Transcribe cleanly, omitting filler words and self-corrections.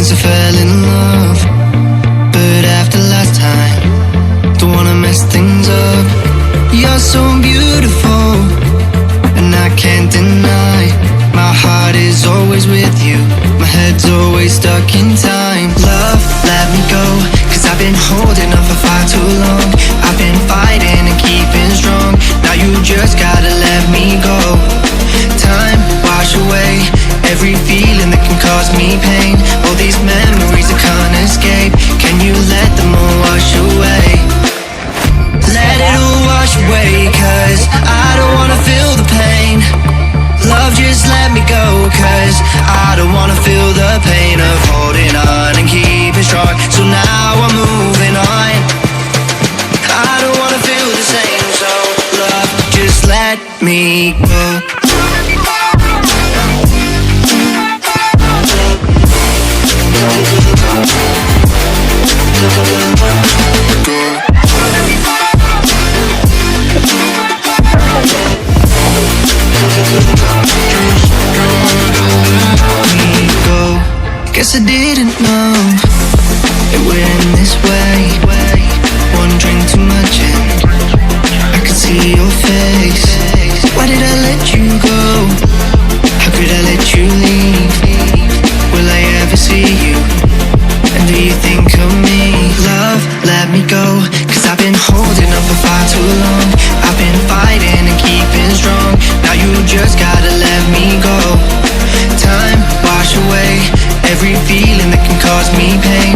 once I fell in love, but after last time, don't wanna mess things up. You're so beautiful, and I can't deny, my heart is always with you, my head's always stuck in time. Love, let me go, cause I've been holding on for far too long. I've been fighting and keeping strong, now you just gotta let me go. Time, wash away every feeling that can cause me pain. All these memories I can't escape, can you let them all wash away? Let it all wash away, cause I don't wanna feel the pain. Love, just let me go, cause I don't wanna feel the pain of holding on and keeping strong. So now I'm moving on, I don't wanna feel the same. So love, just let me go. Guess I didn't know it went this way. One drink too much and I could see your face. Why did I let you go? How could I let you leave? Will I ever see you? And do you think of me? Love, let me go, cause I've been holding on for far too long. I've been fighting and keeping strong, now you just gotta let me go. Time, wash away every feeling that can cause me pain.